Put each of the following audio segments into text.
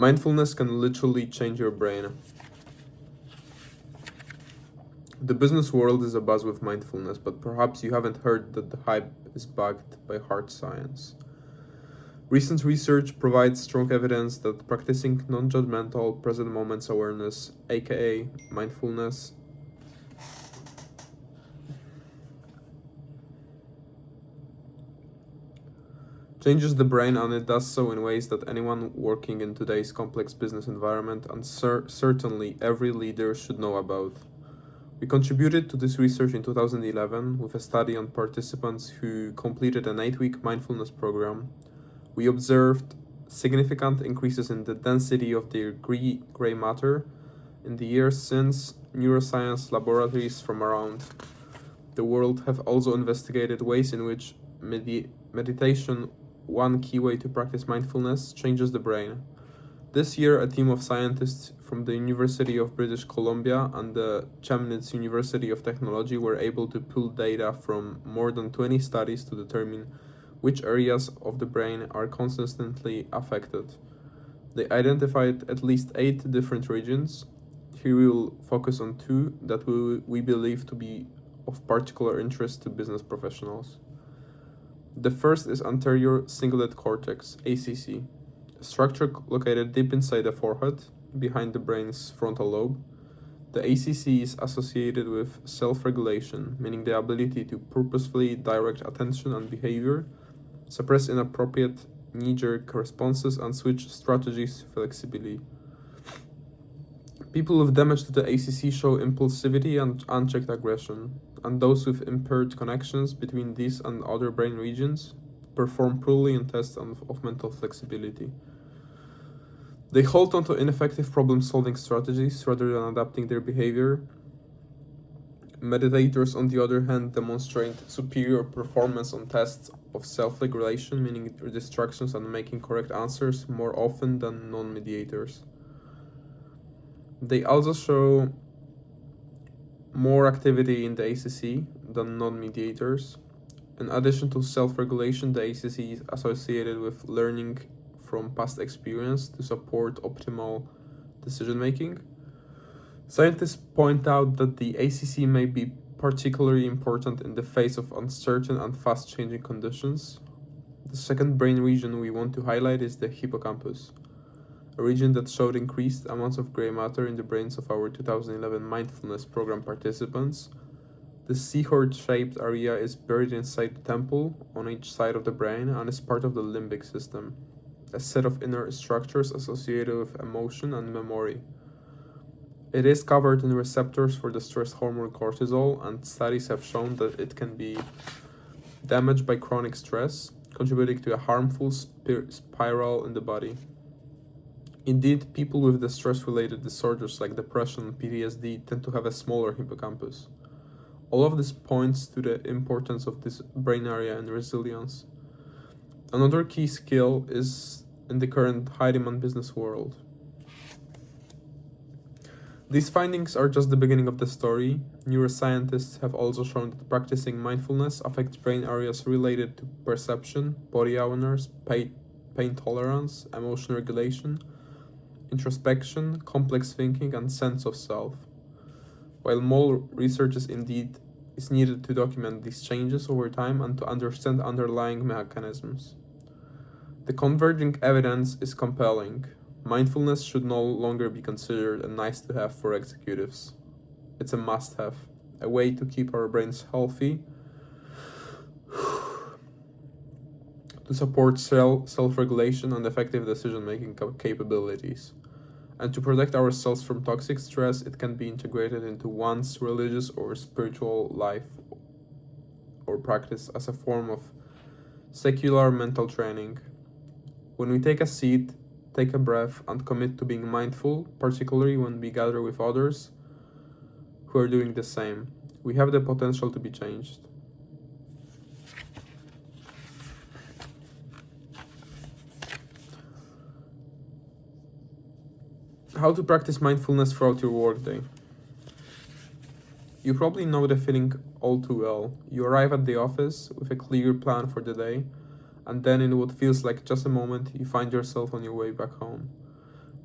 Mindfulness can literally change your brain. The business world is abuzz with mindfulness, but perhaps you haven't heard that the hype is backed by hard science. Recent research provides strong evidence that practicing non judgmental present moments awareness, aka mindfulness, changes the brain, and it does so in ways that anyone working in today's complex business environment and certainly every leader should know about. We contributed to this research in 2011 with a study on participants who completed an 8-week mindfulness program. We observed significant increases in the density of their gray matter. In the years since, neuroscience laboratories from around the world have also investigated ways in which meditation, one key way to practice mindfulness, changes the brain. This year, a team of scientists from the University of British Columbia and the Chemnitz University of Technology were able to pull data from more than 20 studies to determine which areas of the brain are consistently affected. They identified at least 8 different regions. Here we will focus on 2 that we believe to be of particular interest to business professionals. The first is anterior cingulate cortex, ACC, a structure located deep inside the forehead, behind the brain's frontal lobe. The ACC is associated with self-regulation, meaning the ability to purposefully direct attention and behavior, suppress inappropriate knee-jerk responses, and switch strategies flexibly. People with damage to the ACC show impulsivity and unchecked aggression, and those with impaired connections between these and other brain regions perform poorly in tests of mental flexibility. They hold on to ineffective problem-solving strategies rather than adapting their behavior. Meditators, on the other hand, demonstrate superior performance on tests of self-regulation, meaning distractions and making correct answers, more often than non-mediators. They also show more activity in the ACC than non-mediators. In addition to self-regulation, the ACC is associated with learning from past experience to support optimal decision-making. Scientists point out that the ACC may be particularly important in the face of uncertain and fast-changing conditions. The second brain region we want to highlight is the hippocampus, a region that showed increased amounts of gray matter in the brains of our 2011 mindfulness program participants. The seahorse-shaped area is buried inside the temple on each side of the brain and is part of the limbic system, a set of inner structures associated with emotion and memory. It is covered in receptors for the stress hormone cortisol, and studies have shown that it can be damaged by chronic stress, contributing to a harmful spiral in the body. Indeed, people with the stress-related disorders like depression and PTSD tend to have a smaller hippocampus. All of this points to the importance of this brain area in resilience. Another key skill is in the current high-demand business world. These findings are just the beginning of the story. Neuroscientists have also shown that practicing mindfulness affects brain areas related to perception, body awareness, pain tolerance, emotion regulation, introspection, complex thinking, and sense of self. While more research is needed to document these changes over time and to understand underlying mechanisms. The converging evidence is compelling. Mindfulness should no longer be considered a nice-to-have for executives. It's a must-have, a way to keep our brains healthy, to support self-regulation and effective decision-making capabilities, and to protect ourselves from toxic stress. It can be integrated into one's religious or spiritual life or practice as a form of secular mental training. When we take a seat, take a breath, and commit to being mindful, particularly when we gather with others who are doing the same, we have the potential to be changed. How to practice mindfulness throughout your workday. You probably know the feeling all too well. You arrive at the office with a clear plan for the day, and then in what feels like just a moment, you find yourself on your way back home.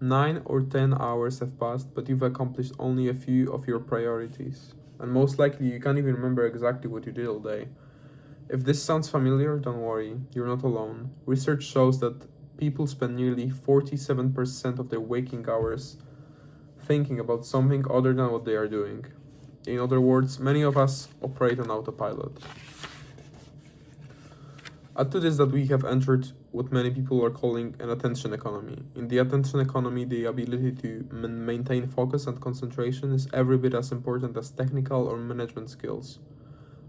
9 or 10 hours have passed, but you've accomplished only a few of your priorities. And most likely, you can't even remember exactly what you did all day. If this sounds familiar, don't worry, you're not alone. Research shows that people spend nearly 47% of their waking hours thinking about something other than what they are doing. In other words, many of us operate on autopilot. Add to this that we have entered what many people are calling an attention economy. In the attention economy, the ability to maintain focus and concentration is every bit as important as technical or management skills.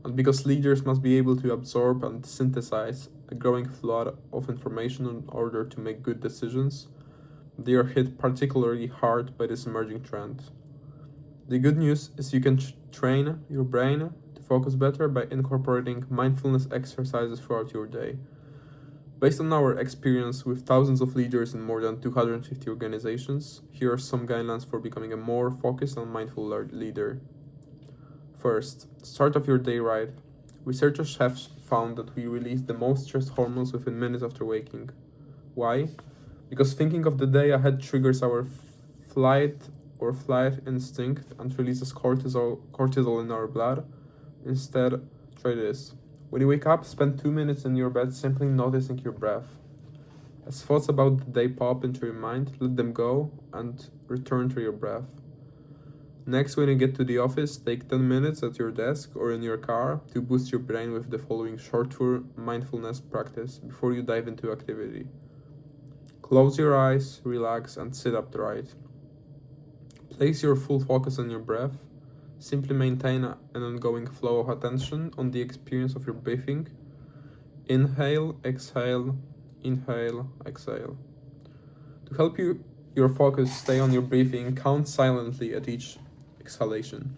And because leaders must be able to absorb and synthesize a growing flood of information in order to make good decisions, they are hit particularly hard by this emerging trend. The good news is you can train your brain to focus better by incorporating mindfulness exercises throughout your day. Based on our experience with thousands of leaders in more than 250 organizations, here are some guidelines for becoming a more focused and mindful leader. First, start off your day right. Researchers have found that we release the most stress hormones within minutes after waking. Why? Because thinking of the day ahead triggers our flight instinct and releases cortisol in our blood. Instead, try this. When you wake up, spend 2 minutes in your bed simply noticing your breath. As thoughts about the day pop into your mind, let them go and return to your breath. Next, when you get to the office, take 10 minutes at your desk or in your car to boost your brain with the following short-term mindfulness practice before you dive into activity. Close your eyes, relax, and sit upright. Place your full focus on your breath. Simply maintain an ongoing flow of attention on the experience of your breathing. Inhale, exhale, inhale, exhale. To help your focus stay on your breathing, count silently at each exhalation.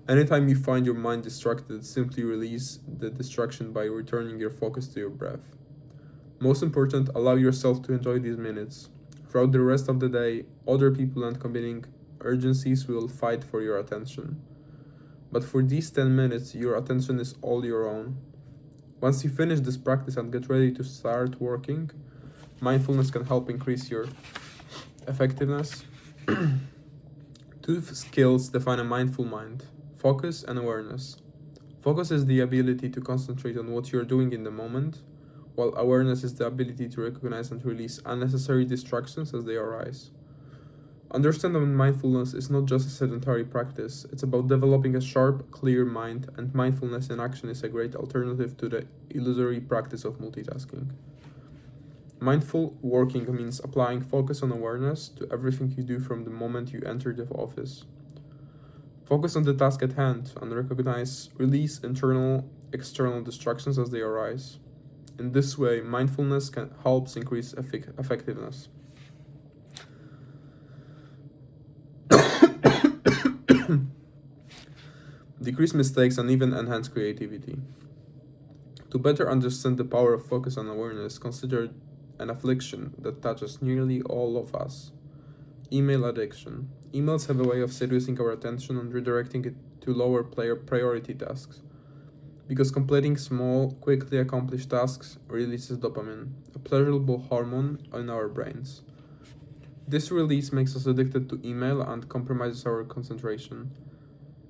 Anytime you find your mind distracted, simply release the distraction by returning your focus to your breath. Most important, allow yourself to enjoy these minutes. Throughout the rest of the day, other people and competing urgencies will fight for your attention. But for these 10 minutes, your attention is all your own. Once you finish this practice and get ready to start working, mindfulness can help increase your effectiveness. Two skills define a mindful mind: focus and awareness. Focus is the ability to concentrate on what you're doing in the moment, while awareness is the ability to recognize and release unnecessary distractions as they arise. Understand that mindfulness is not just a sedentary practice, it's about developing a sharp, clear mind, and mindfulness in action is a great alternative to the illusory practice of multitasking. Mindful working means applying focus and awareness to everything you do from the moment you enter the office. Focus on the task at hand and release internal, external distractions as they arise. In this way, mindfulness helps increase effectiveness. Decrease mistakes and even enhance creativity. To better understand the power of focus and awareness, consider an affliction that touches nearly all of us: email addiction. Emails have a way of seducing our attention and redirecting it to lower priority tasks. Because completing small, quickly accomplished tasks releases dopamine, a pleasurable hormone in our brains. This release makes us addicted to email and compromises our concentration.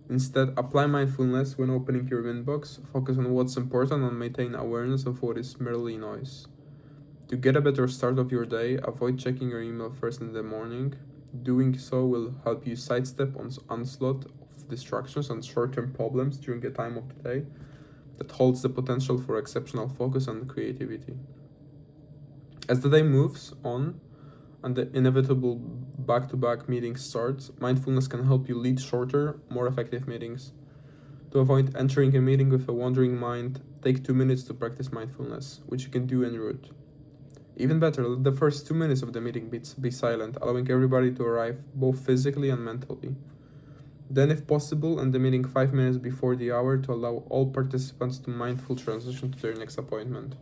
Instead, apply mindfulness when opening your inbox, focus on what's important and maintain awareness of what is merely noise. To get a better start of your day, avoid checking your email first in the morning. Doing so will help you sidestep an onslaught of distractions and short-term problems during a time of the day that holds the potential for exceptional focus and creativity. As the day moves on and the inevitable back-to-back meetings start, mindfulness can help you lead shorter, more effective meetings. To avoid entering a meeting with a wandering mind, take 2 minutes to practice mindfulness, which you can do en route. Even better, let the first 2 minutes of the meeting be silent, allowing everybody to arrive both physically and mentally. Then, if possible, end the meeting 5 minutes before the hour to allow all participants to mindful transition to their next appointment.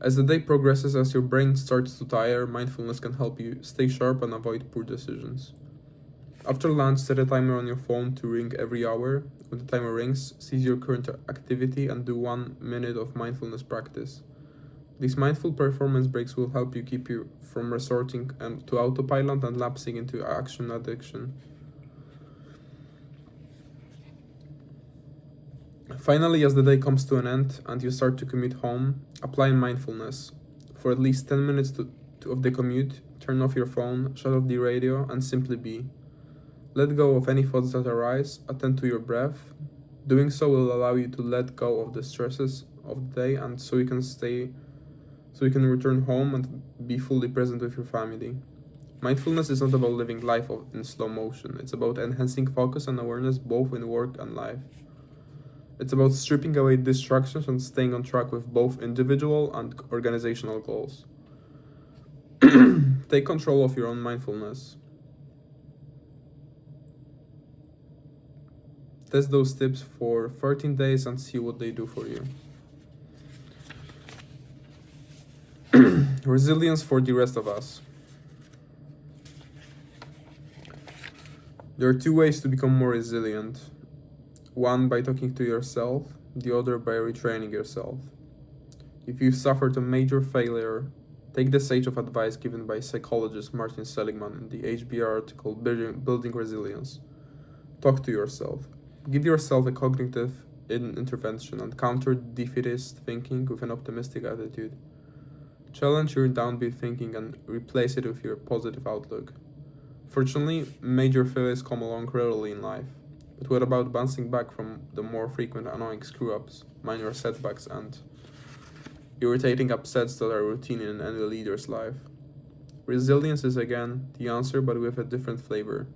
As the day progresses, as your brain starts to tire, mindfulness can help you stay sharp and avoid poor decisions. After lunch, set a timer on your phone to ring every hour. When the timer rings, seize your current activity and do 1 minute of mindfulness practice. These mindful performance breaks will help you keep you from resorting to autopilot and lapsing into action addiction. Finally, as the day comes to an end and you start to commute home, apply mindfulness. For at least 10 minutes of the commute, turn off your phone, shut off the radio, and simply be. Let go of any thoughts that arise, attend to your breath. Doing so will allow you to let go of the stresses of the day and so you can return home and be fully present with your family. Mindfulness is not about living life in slow motion, it's about enhancing focus and awareness both in work and life. It's about stripping away distractions and staying on track with both individual and organizational goals. Take control of your own mindfulness. Test those tips for 13 days and see what they do for you. Resilience for the rest of us. There are two ways to become more resilient. One by talking to yourself, the other by retraining yourself. If you've suffered a major failure, take the sage of advice given by psychologist Martin Seligman in the HBR article Building Resilience. Talk to yourself. Give yourself a cognitive intervention and counter defeatist thinking with an optimistic attitude. Challenge your downbeat thinking and replace it with your positive outlook. Fortunately, major failures come along rarely in life. But what about bouncing back from the more frequent annoying screw-ups, minor setbacks, and irritating upsets that are routine in any leader's life? Resilience is again the answer, but with a different flavor.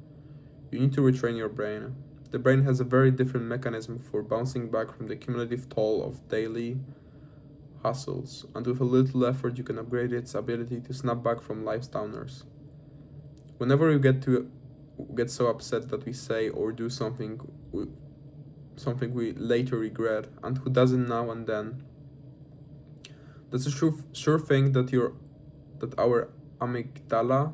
You need to retrain your brain. The brain has a very different mechanism for bouncing back from the cumulative toll of daily hustles, and with a little effort you can upgrade its ability to snap back from life's downers. Whenever you get so upset that we say or do something we later regret, and who doesn't now and then, that's a sure thing that our amygdala,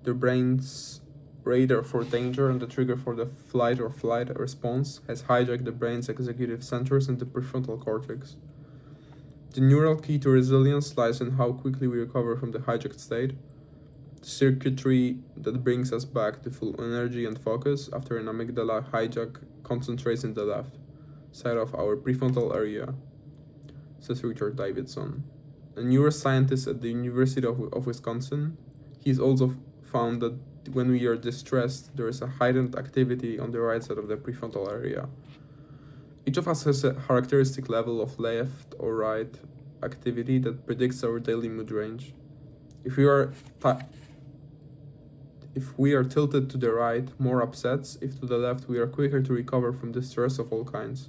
the brain's radar for danger and the trigger for the flight or flight response, has hijacked the brain's executive centers and the prefrontal cortex. The neural key to resilience lies in how quickly we recover from the hijacked state. The circuitry that brings us back to full energy and focus after an amygdala hijack concentrates in the left side of our prefrontal area, says Richard Davidson, a neuroscientist at the University of Wisconsin. He's also found that when we are distressed, there is a heightened activity on the right side of the prefrontal area. Each of us has a characteristic level of left or right activity that predicts our daily mood range. If we are tilted to the right, more upsets. If to the left, we are quicker to recover from distress of all kinds.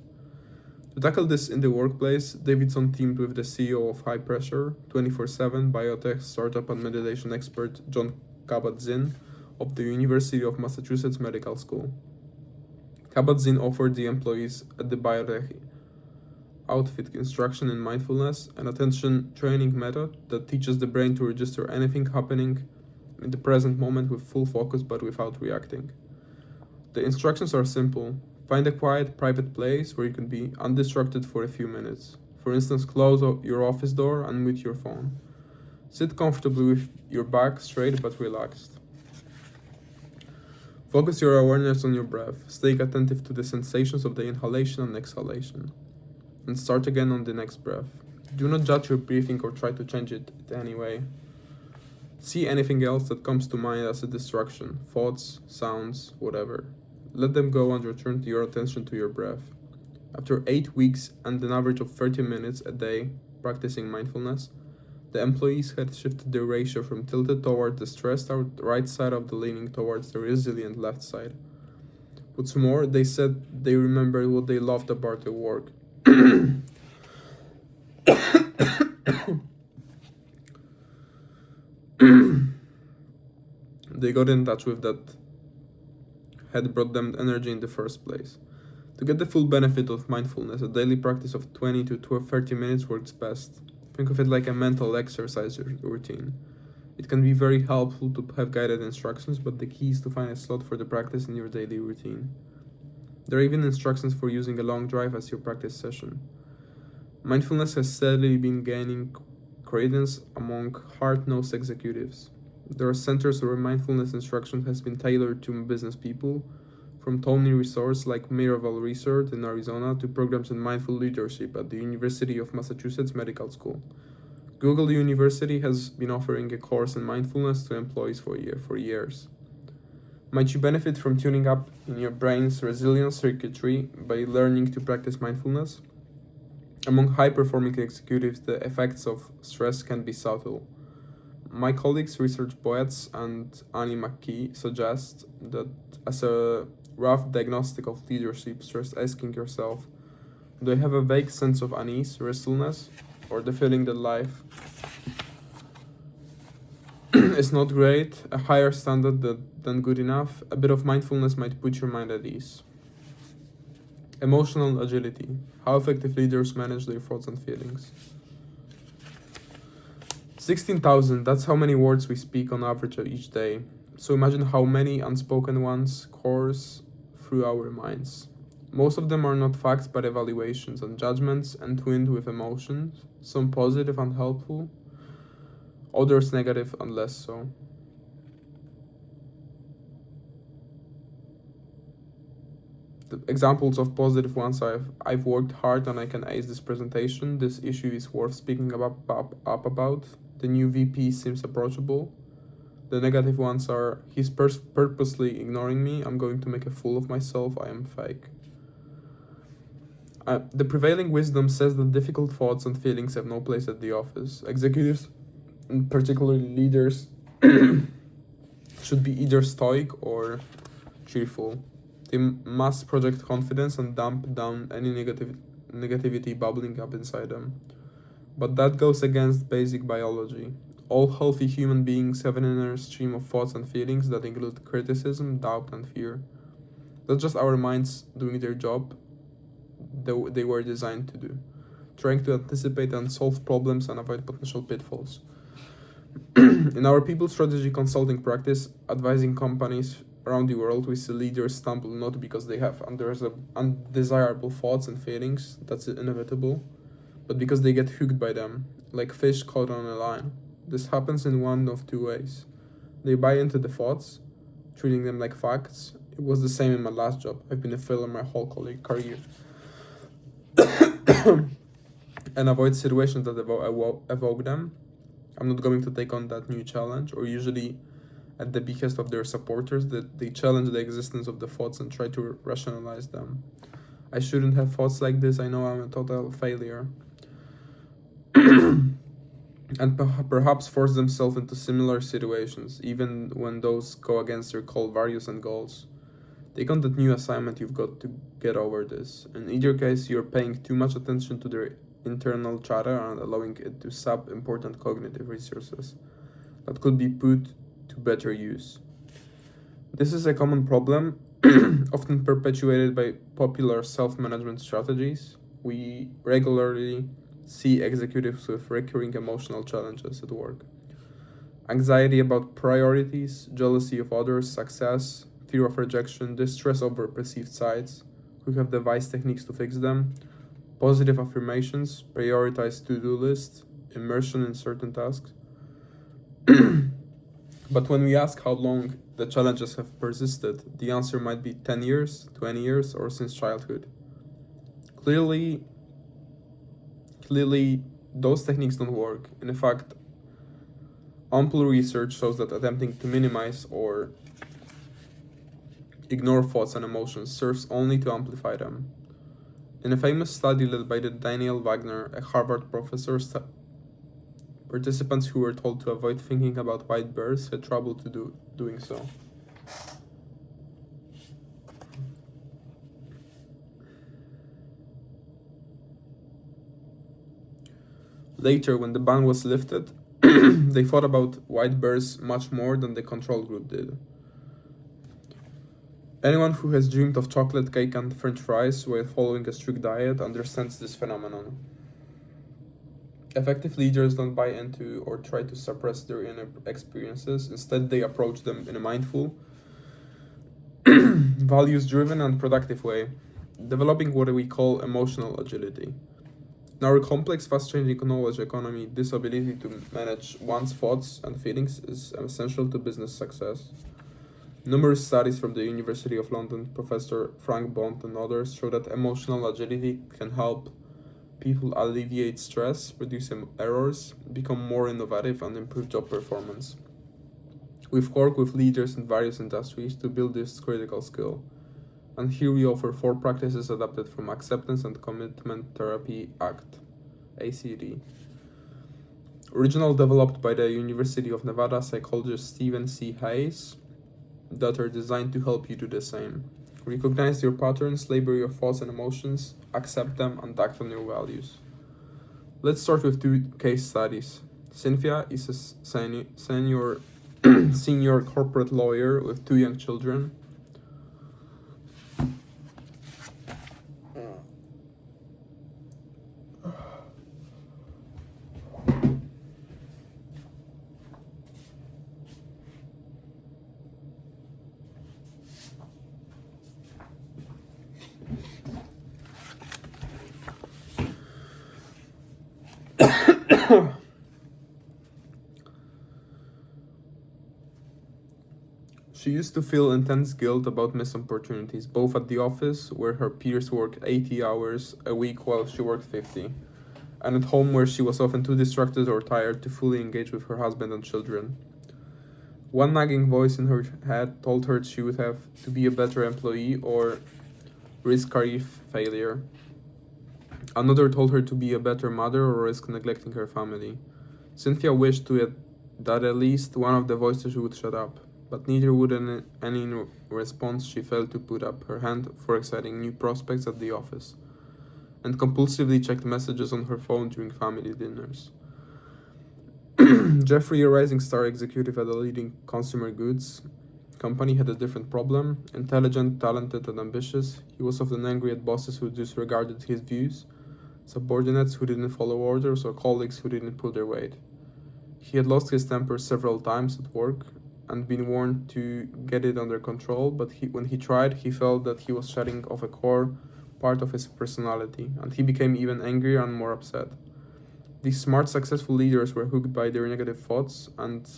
To tackle this in the workplace, Davidson teamed with the CEO of High Pressure, 24/7 biotech startup and meditation expert John Kabat-Zinn of the University of Massachusetts Medical School. Kabat-Zinn offered the employees at the biotech outfit instruction in mindfulness, an attention training method that teaches the brain to register anything happening in the present moment with full focus but without reacting. The instructions are simple. Find a quiet, private place where you can be undistracted for a few minutes. For instance, close your office door and mute your phone. Sit comfortably with your back straight but relaxed. Focus your awareness on your breath. Stay attentive to the sensations of the inhalation and exhalation. And start again on the next breath. Do not judge your breathing or try to change it in any way. See anything else that comes to mind as a distraction, thoughts, sounds, whatever. Let them go and return your attention to your breath. After 8 weeks and an average of 30 minutes a day practicing mindfulness, the employees had shifted their ratio from tilted toward the stressed out right side of the leaning towards the resilient left side. What's more, they said they remembered what they loved about their work. They got in touch with that had brought them energy in the first place. To get the full benefit of mindfulness, a daily practice of 20 to 30 minutes works best. Think of it like a mental exercise routine. It can be very helpful to have guided instructions, but the key is to find a slot for the practice in your daily routine. There are even instructions for using a long drive as your practice session. Mindfulness has steadily been gaining credence among hard-nosed executives. There are centers where mindfulness instruction has been tailored to business people, from Tony resorts like Miraval Resort in Arizona to programs in mindful leadership at the University of Massachusetts Medical School. Google University has been offering a course in mindfulness to employees for years. Might you benefit from tuning up in your brain's resilience circuitry by learning to practice mindfulness? Among high-performing executives, the effects of stress can be subtle. My colleagues, Research Boetz and Annie McKee, suggest that as a rough diagnostic of leadership stress, asking yourself, do I have a vague sense of unease, restlessness, or the feeling that life is not great, a higher standard than good enough? A bit of mindfulness might put your mind at ease. Emotional agility. How effective leaders manage their thoughts and feelings. 16,000, that's how many words we speak on average each day. So imagine how many unspoken ones course through our minds. Most of them are not facts but evaluations and judgments entwined with emotions, some positive and helpful, others negative and less so. The examples of positive ones: I've worked hard and I can ace this presentation. This issue is worth speaking about. The new VP seems approachable. The negative ones are, he's purposely ignoring me. I'm going to make a fool of myself. I am fake. The prevailing wisdom says that difficult thoughts and feelings have no place at the office. Executives, and particularly leaders, should be either stoic or cheerful. They must project confidence and dump down any negativity bubbling up inside them. But that goes against basic biology. All healthy human beings have an inner stream of thoughts and feelings that include criticism, doubt, and fear. That's just our minds doing their job they were designed to do, trying to anticipate and solve problems and avoid potential pitfalls. In our people strategy consulting practice, advising companies around the world, we see leaders stumble not because they have undesirable thoughts and feelings, that's inevitable, but because they get hooked by them, like fish caught on a line. This happens in one of two ways. They buy into the thoughts, treating them like facts. It was the same in my last job. I've been a failure my whole career. And avoid situations that evoke them. I'm not going to take on that new challenge, or usually at the behest of their supporters, that they challenge the existence of the thoughts and try to rationalize them. I shouldn't have thoughts like this. I know I'm a total failure. And perhaps force themselves into similar situations, even when those go against their core values and goals. Take on that new assignment, you've got to get over this. In either case, you're paying too much attention to their internal chatter and allowing it to sap important cognitive resources that could be put to better use. This is a common problem, often perpetuated by popular self-management strategies. We regularly see executives with recurring emotional challenges at work. Anxiety about priorities, jealousy of others' success, fear of rejection, distress over perceived sides, who have devised techniques to fix them, positive affirmations, prioritized to-do lists, immersion in certain tasks. But when we ask how long the challenges have persisted, the answer might be 10 years, 20 years, or since childhood. Clearly, those techniques don't work. In fact, ample research shows that attempting to minimize or ignore thoughts and emotions serves only to amplify them. In a famous study led by Daniel Wagner, a Harvard professor, participants who were told to avoid thinking about white bears had trouble doing so. Later, when the ban was lifted, they thought about white bears much more than the control group did. Anyone who has dreamed of chocolate cake and french fries while following a strict diet understands this phenomenon. Effective leaders don't buy into or try to suppress their inner experiences. Instead, they approach them in a mindful, values-driven, and productive way, developing what we call emotional agility. In our complex, fast-changing knowledge economy, this ability to manage one's thoughts and feelings is essential to business success. Numerous studies from the University of London, Professor Frank Bond and others show that emotional agility can help people alleviate stress, reduce errors, become more innovative, and improve job performance. We've worked with leaders in various industries to build this critical skill. And here we offer 4 practices adapted from Acceptance and Commitment Therapy Act, ACD. Original developed by the University of Nevada psychologist Stephen C. Hayes, that are designed to help you do the same. Recognize your patterns, label your thoughts and emotions, accept them, and act on your values. Let's start with 2 case studies. Cynthia is a senior corporate lawyer with 2 young children. She used to feel intense guilt about missed opportunities, both at the office, where her peers worked 80 hours a week while she worked 50, and at home, where she was often too distracted or tired to fully engage with her husband and children. One nagging voice in her head told her she would have to be a better employee or risk career failure. Another told her to be a better mother or risk neglecting her family. Cynthia wished that at least one of the voices would shut up, but neither would any in response. She failed to put up her hand for exciting new prospects at the office, and compulsively checked messages on her phone during family dinners. Jeffrey, a rising star executive at a leading consumer goods company, had a different problem. Intelligent, talented, and ambitious, he was often angry at bosses who disregarded his views, subordinates who didn't follow orders, or colleagues who didn't pull their weight. He had lost his temper several times at work and been warned to get it under control, but when he tried, he felt that he was shutting off a core part of his personality, and he became even angrier and more upset. These smart, successful leaders were hooked by their negative thoughts and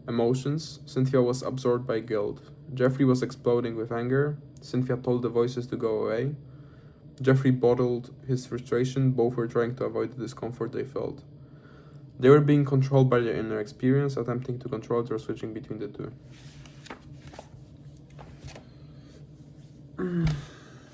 emotions. Cynthia was absorbed by guilt. Jeffrey was exploding with anger. Cynthia told the voices to go away. Jeffrey bottled his frustration. Both were trying to avoid the discomfort they felt. They were being controlled by their inner experience, attempting to control it or switching between the two.